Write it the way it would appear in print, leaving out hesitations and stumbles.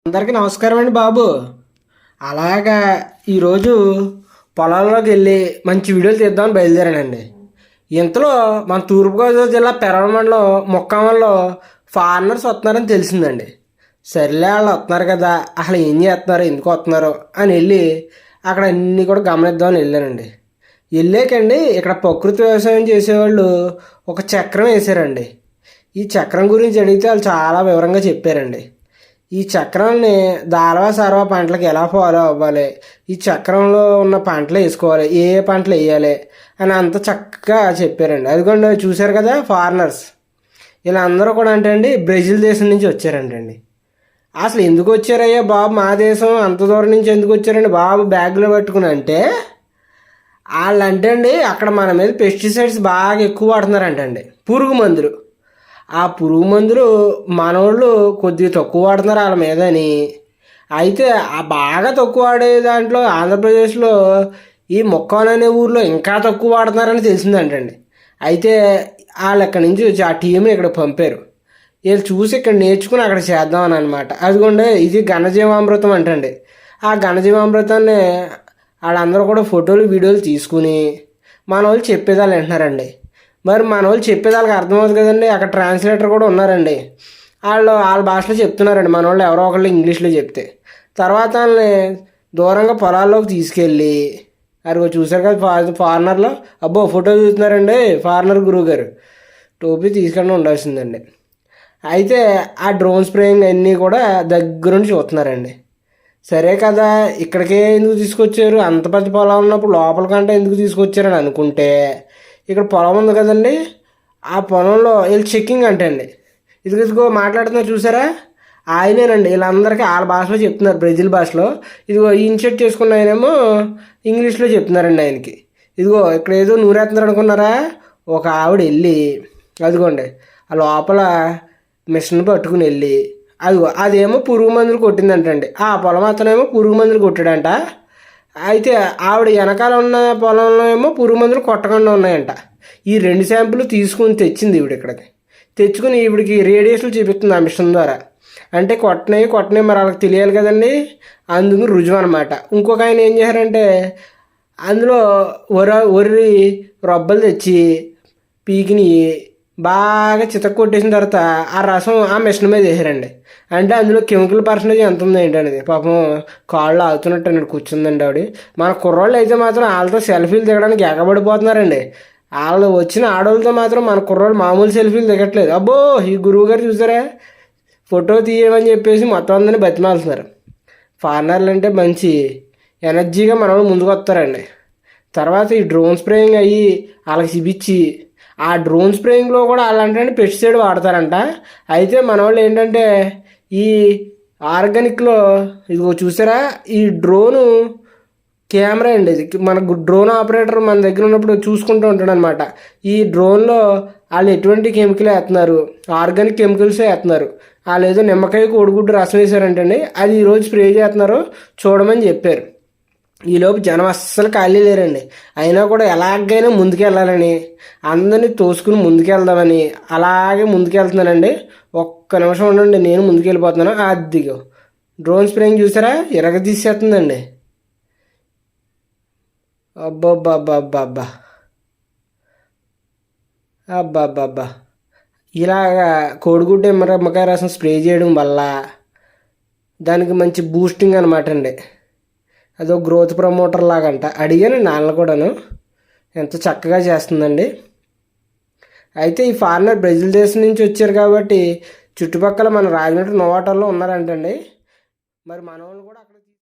అందరికీ నమస్కారం అండి బాబు. అలాగా ఈరోజు పొలాల్లోకి వెళ్ళి మంచి వీడియోలు తీద్దామని బయలుదేరానండి. ఇంతలో మన తూర్పుగోదావరి జిల్లా పెరవల మండలం మొక్కామల్లో ఫారినర్స్ వస్తున్నారని తెలిసిందండి. సర్లే వాళ్ళు వస్తున్నారు కదా, అసలు ఏం చేస్తున్నారు, ఎందుకు వస్తున్నారు అని వెళ్ళి అక్కడ అన్నీ కూడా గమనిద్దామని వెళ్ళానండి. వెళ్ళాకండి ఇక్కడ ప్రకృతి వ్యవసాయం చేసేవాళ్ళు ఒక చక్రం వేశారండి. ఈ చక్రం గురించి అడిగితే వాళ్ళు చాలా వివరంగా చెప్పారండి. ఈ చక్రాన్ని దారవా సారవా పంటలకు ఎలా ఫాలో అవ్వాలి, ఈ చక్రంలో ఉన్న పంటలు వేసుకోవాలి, ఏ ఏ పంటలు వేయాలి అని అంత చక్కగా చెప్పారండి. అదిగోండి చూశారు కదా ఫారినర్స్, వీళ్ళందరూ కూడా అంటే అండి బ్రెజిల్ దేశం నుంచి వచ్చారంటండి. అసలు ఎందుకు వచ్చారయ్యా బాబు, మా దేశం అంత దూరం నుంచి ఎందుకు వచ్చారండి బాబు బ్యాగ్లో పట్టుకుని అంటే, వాళ్ళు అంటే అండి అక్కడ మన మీద పెస్టిసైడ్స్ బాగా ఎక్కువ వాడుతున్నారంటండి, పురుగు మందులు. ఆ పురుగు మందులు మనోళ్ళు కొద్దిగా తక్కువ వాడుతున్నారు వాళ్ళ మీదని. అయితే ఆ బాగా తక్కువ వాడే దాంట్లో ఆంధ్రప్రదేశ్లో ఈ మొక్కవరం అనే ఊర్లో ఇంకా తక్కువ వాడుతున్నారని తెలిసిందంటండి. అయితే వాళ్ళు అక్కడి నుంచి వచ్చి ఆ టీంని ఇక్కడ పంపారు. వీళ్ళు చూసి ఇక్కడ నేర్చుకుని అక్కడ చేద్దామని అనమాట. అదిగోండి ఇది ఘనజీవామృతం అంటండి. ఆ ఘనజీవామృతాన్ని వాళ్ళందరూ కూడా ఫోటోలు వీడియోలు తీసుకుని మన వాళ్ళు చెప్పేదాళ్ళు వింటున్నారండి. మరి మన వాళ్ళు చెప్పేది వాళ్ళకి అర్థమవుతుంది కదండి, అక్కడ ట్రాన్స్లేటర్ కూడా ఉన్నారండి. వాళ్ళ భాషలో చెప్తున్నారండి, మన వాళ్ళు ఎవరో ఒకళ్ళు ఇంగ్లీష్లో చెప్తే. తర్వాత వాళ్ళని దూరంగా పొలాల్లోకి తీసుకెళ్ళి, అదిగో చూసారు కదా ఫారినర్లో, అబ్బో ఫోటో చూస్తున్నారండి ఫారినర్ గురువు గారు, టోపీ తీసుకొని ఉండాల్సిందండి. అయితే ఆ డ్రోన్ స్ప్రేయింగ్ అన్నీ కూడా దగ్గర నుంచి చూస్తున్నారండి. సరే కదా, ఇక్కడికే ఎందుకు తీసుకొచ్చారు, అంత పెద్ద పొలం ఉన్నప్పుడు లోపల కంటే ఎందుకు తీసుకొచ్చారని అనుకుంటే, ఇక్కడ పొలం ఉంది కదండి, ఆ పొలంలో వీళ్ళు చెక్కింగ్ అంటే అండి, ఇదిగో మాట్లాడుతున్నారు చూసారా, ఆయనేనండి. వీళ్ళందరికీ వాళ్ళ భాషలో చెప్తున్నారు, బ్రెజిల్ భాషలో. ఇదిగో ఇన్షర్ట్ చేసుకున్న ఆయనేమో ఇంగ్లీష్లో చెప్తున్నారండి ఆయనకి. ఇదిగో ఇక్కడ ఏదో నూరేస్తున్నారు అనుకున్నారా, ఒక ఆవిడ వెళ్ళి అదిగోండి ఆ లోపల మిషన్ పట్టుకుని వెళ్ళి అదిగో అదేమో పురుగు మందులు కొట్టిందంటండి. ఆ పొలం అతనేమో పురుగు మందులు కొట్టాడంట. అయితే ఆవిడ వెనకాల ఉన్న పొలంలో ఏమో పురుగు మందులు కొట్టకుండా ఉన్నాయంట. ఈ 2 శాంపుల్ తీసుకుని తెచ్చింది ఈవిడ ఇక్కడికి. తెచ్చుకుని ఈవిడికి రేడియేషన్లు చూపిస్తుంది ఆ మిషన్ ద్వారా. అంటే కొట్టనే మరి వాళ్ళకి తెలియాలి కదండి, అందుకు రుజువు అనమాట. ఇంకొక ఆయన ఏం చేశారంటే అందులో ఒర్రి రొబ్బలు తెచ్చి పీకిని బాగా చితక కొట్టేసిన తర్వాత ఆ రసం ఆ మిషన్ మీద వేసారండి. అంటే అందులో కెమికల్ పర్సెంటేజ్ ఎంత ఉంది ఏంటనేది, పాపం కాళ్ళు ఆగుతున్నట్టు అన్నాడు కూర్చుందండి ఆవిడ. మన కుర్రోళ్ళు అయితే మాత్రం వాళ్ళతో సెల్ఫీలు దిగడానికి ఎగబడిపోతున్నారండి. వాళ్ళు వచ్చిన ఆడవాళ్ళతో మాత్రం మన కుర్రోళ్ళు మామూలు సెల్ఫీలు దిగట్లేదు. అబ్బో ఈ గురువు గారు చూసారా, ఫోటో తీయమని చెప్పేసి మొత్తం అందరినీ బతిమాలుతున్నారు. ఫారినర్లు అంటే మంచి ఎనర్జీగా మన వాళ్ళు ముందుకు వస్తారండి. తర్వాత ఈ డ్రోన్ స్ప్రేయింగ్ అయ్యి వాళ్ళకి చూపించి, ఆ డ్రోన్ స్ప్రేయింగ్లో కూడా వాళ్ళంటే పెస్టిసైడ్ వాడతారంట. అయితే మన వాళ్ళు ఏంటంటే ఈ ఆర్గానిక్లో ఇదిగో చూసారా, ఈ డ్రోను కెమెరా అండి, ఇది మన డ్రోన్ ఆపరేటర్ మన దగ్గర ఉన్నప్పుడు చూసుకుంటూ ఉంటాడు అనమాట. ఈ డ్రోన్లో వాళ్ళు ఎటువంటి కెమికల్ వేస్తున్నారు, ఆర్గానిక్ కెమికల్సే వేస్తున్నారు. వాళ్ళు ఏదో నిమ్మకాయ కోడిగుడ్డు రసం వేసారంటండి, అది ఈరోజు స్ప్రే చేస్తున్నారు చూడమని చెప్పారు. ఈలోపు జనం అస్సలు ఖాళీ లేరండి. అయినా కూడా ఎలాగైనా ముందుకెళ్ళాలని అందరినీ తోసుకుని ముందుకెళ్దామని అలాగే ముందుకెళ్తున్నానండి. ఒక్క నిమిషం ఉండండి, నేను ముందుకెళ్ళిపోతున్నాను. అదిగో డ్రోన్ స్ప్రేయింగ్ చూసారా, ఇరగ తీసేస్తుందండి. అబ్బబ్బబ్బబ్బబ్బా అబ్బబ్బబ్బా, ఇలాగా కోడిగుడ్డు నిమ్మకాయ రసం స్ప్రే చేయడం వల్ల దానికి మంచి బూస్టింగ్ అనమాట అండి. అదో గ్రోత్ ప్రమోటర్ లాగంట. అడిగాను నాన్న కూడాను, ఎంత చక్కగా చేస్తుందండి. అయితే ఈ ఫారినర్ బ్రెజిల్ దేశం నుంచి వచ్చారు కాబట్టి చుట్టుపక్కల మన రాజమండ్రి నోవాటల్లో ఉన్నారంటండి. మరి మన వాళ్ళు కూడా